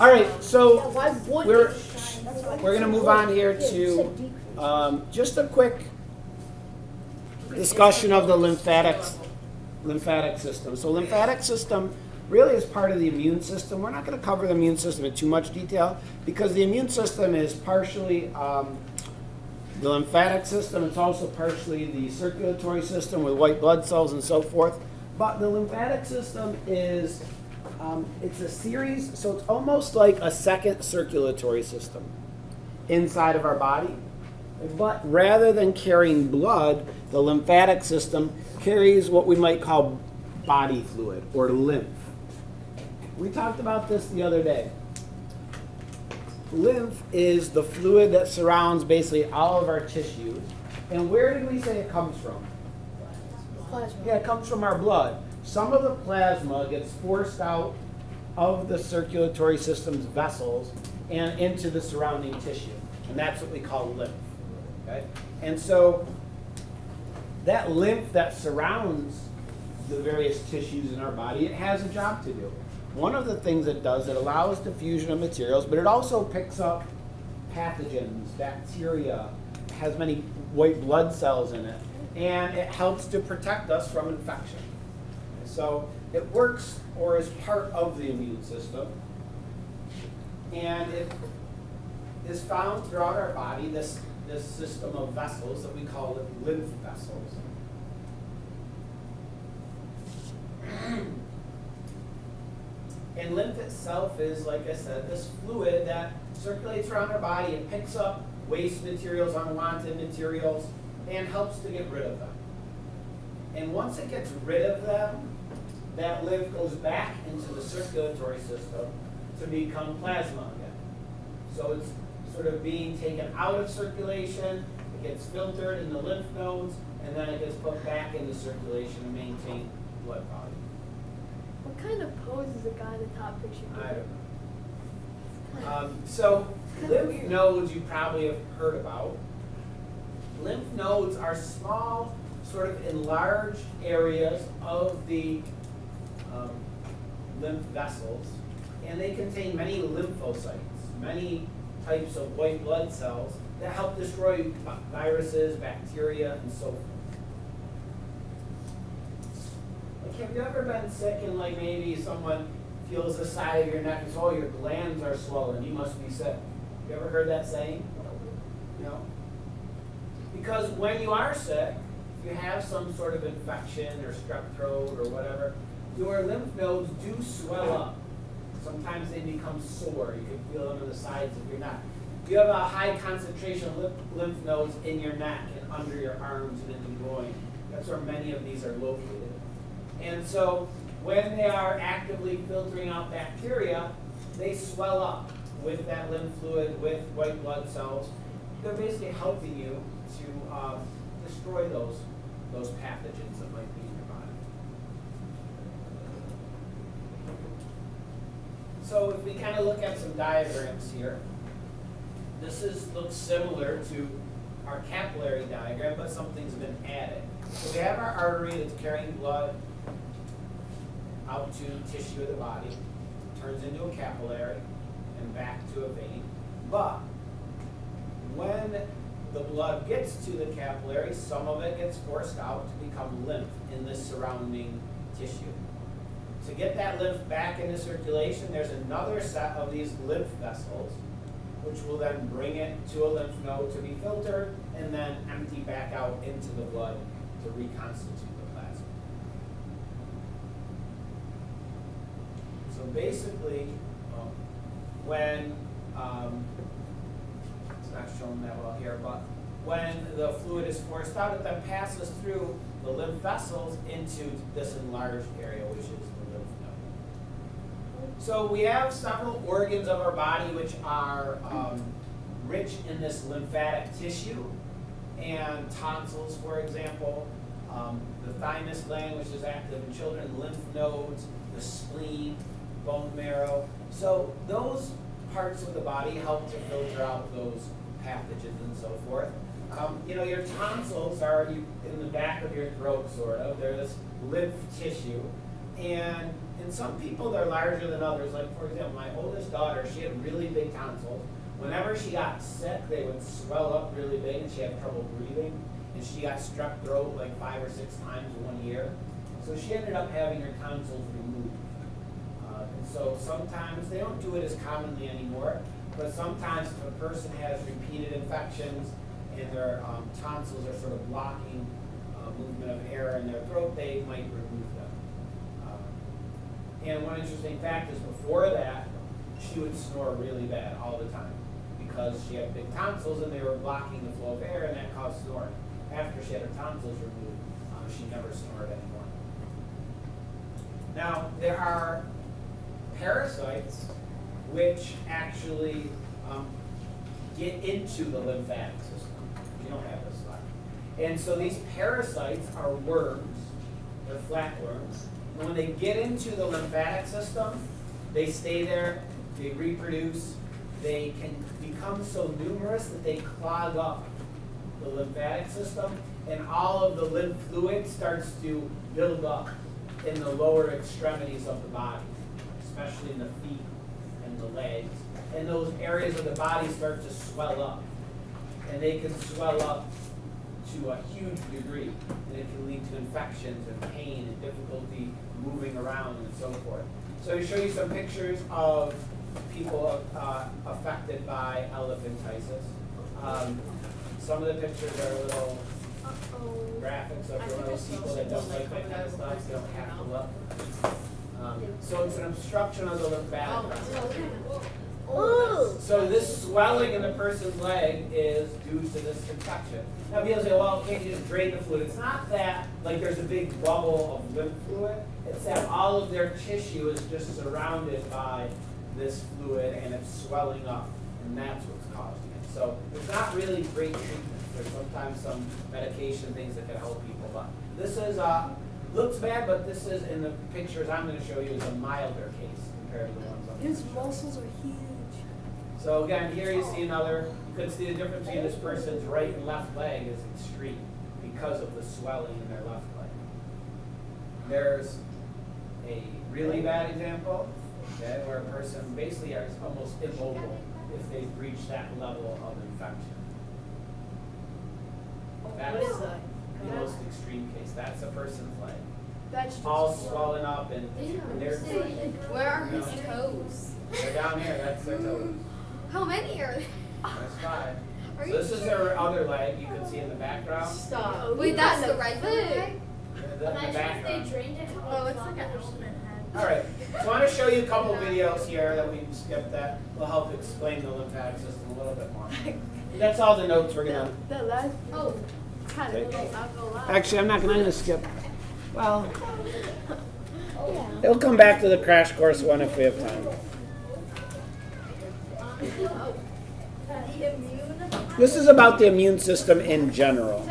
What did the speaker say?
All right, so we're going to move on here to just a quick discussion of the lymphatic system. So lymphatic system really is part of the immune system. We're not going to cover the immune system in too much detail because the immune system is partially the lymphatic system. It's also partially the circulatory system with white blood cells and so forth. But the lymphatic system is, it's a series, so it's almost like a second circulatory system inside of our body. But rather than carrying blood, the lymphatic system carries what we might call body fluid or lymph. We talked about this the other day. Lymph is the fluid that surrounds basically all of our tissues. And where did we say it comes from? Plasma. Yeah, it comes from our blood. Some of the plasma gets forced out of the circulatory system's vessels and into the surrounding tissue. And that's what we call lymph. Okay? And so that lymph that surrounds the various tissues in our body, it has a job to do. One of the things it does, it allows diffusion of materials, but it also picks up pathogens, bacteria, has many white blood cells in it, and it helps to protect us from infection. So it works or is part of the immune system, and it is found throughout our body, this system of vessels that we call lymph vessels. And lymph itself is, like I said, this fluid that circulates around our body. It picks up waste materials, unwanted materials, and helps to get rid of them. And once it gets rid of them, that lymph goes back into the circulatory system to become plasma again. So it's sort of being taken out of circulation, it gets filtered in the lymph nodes, and then it gets put back into circulation to maintain blood volume. What kind of pose is the guy in the top picture? I don't know. So lymph nodes you probably have heard about. Lymph nodes are small, sort of enlarged areas of the lymph vessels, and they contain many lymphocytes, many types of white blood cells that help destroy viruses, bacteria, and so forth. Like, have you ever been sick and like maybe someone feels the side of your neck and says, oh, your glands are swollen, you must be sick? You ever heard that saying? No? Because when you are sick, if you have some sort of infection or strep throat or whatever, your lymph nodes do swell up. Sometimes they become sore. You can feel them on the sides of your neck. You have a high concentration of lymph nodes in your neck and under your arms and in the groin. That's where many of these are located. And so when they are actively filtering out bacteria, they swell up with that lymph fluid, with white blood cells. They're basically helping you to destroy those pathogens that might be in your body. So if we kind of look at some diagrams here, this looks similar to our capillary diagram, but something's been added. So we have our artery that's carrying blood out to tissue of the body, turns into a capillary, and back to a vein. But when the blood gets to the capillary, some of it gets forced out to become lymph in the surrounding tissue. To get that lymph back into circulation, there's another set of these lymph vessels, which will then bring it to a lymph node to be filtered and then empty back out into the blood to reconstitute the plasma. So basically, when, it's not shown that well here, but when the fluid is forced out, it then passes through the lymph vessels into this enlarged area, which is the lymph node. So we have several organs of our body which are rich in this lymphatic tissue, and tonsils, for example, the thymus gland, which is active in children, lymph nodes, the spleen, bone marrow. So those parts of the body help to filter out those pathogens and so forth. Your tonsils are in the back of your throat, sort of. They're this lymph tissue. And And some people, they're larger than others. Like, for example, my oldest daughter, she had really big tonsils. Whenever she got sick, they would swell up really big, and she had trouble breathing. And she got strep throat like 5 or 6 times in 1 year. So she ended up having her tonsils removed. And so sometimes, they don't do it as commonly anymore, but sometimes if a person has repeated infections and their tonsils are sort of blocking movement of air in their throat, they might remove them. And one interesting fact is before that, she would snore really bad all the time because she had big tonsils and they were blocking the flow of air, and that caused snoring. After she had her tonsils removed, she never snored anymore. Now, there are parasites which actually get into the lymphatic system. You don't have this slide. And so these parasites are worms. They're flatworms. And when they get into the lymphatic system, they stay there, they reproduce, they can become so numerous that they clog up the lymphatic system, and all of the lymph fluid starts to build up in the lower extremities of the body, especially in the feet and the legs. And those areas of the body start to swell up. And they can swell up to a huge degree. And it can lead to infections and pain and difficulty moving around and so forth. So to show you some pictures of people affected by elephantiasis. Some of the pictures are little graphics of those people that don't like that kind of stuff, so you don't have to look. So it's an obstruction of the lymphatic vessel. So this swelling in the person's leg is due to this infection. Now people say, well, can't you just drain the fluid? It's not that like there's a big bubble of lymph fluid. It's that all of their tissue is just surrounded by this fluid and it's swelling up, and that's what's causing it. So it's not really great treatment. There's sometimes some medication things that can help people, but this is looks bad, but this is, in the pictures I'm going to show you, is a milder case compared to the ones on the His picture. muscles are huge. So again, here you see another. You could see the difference between this person's right and left leg is extreme because of the swelling in their left leg. There's a really bad example, okay, where a person basically is almost immobile if they've reached that level of infection. That's the most extreme case. That's a person's leg. That's just All swollen up, and they're, Where are his toes? they're down here. That's their toes. How many are there? That's 5. Are So you this is their other leg. You can see in the background. Stop. Wait, that's the right leg? In the background. drained it. Oh, it's like an elephant head. All right. So I want to show you a couple videos here that we can skip that will help explain the lymphatic system a little bit more. That's all the notes we're gonna. The last Oh, kind of little, not gonna lie. Actually, I'm not gonna skip. Well, yeah. it'll come back to the crash course one if we have time. The immune. This is about the immune system in general.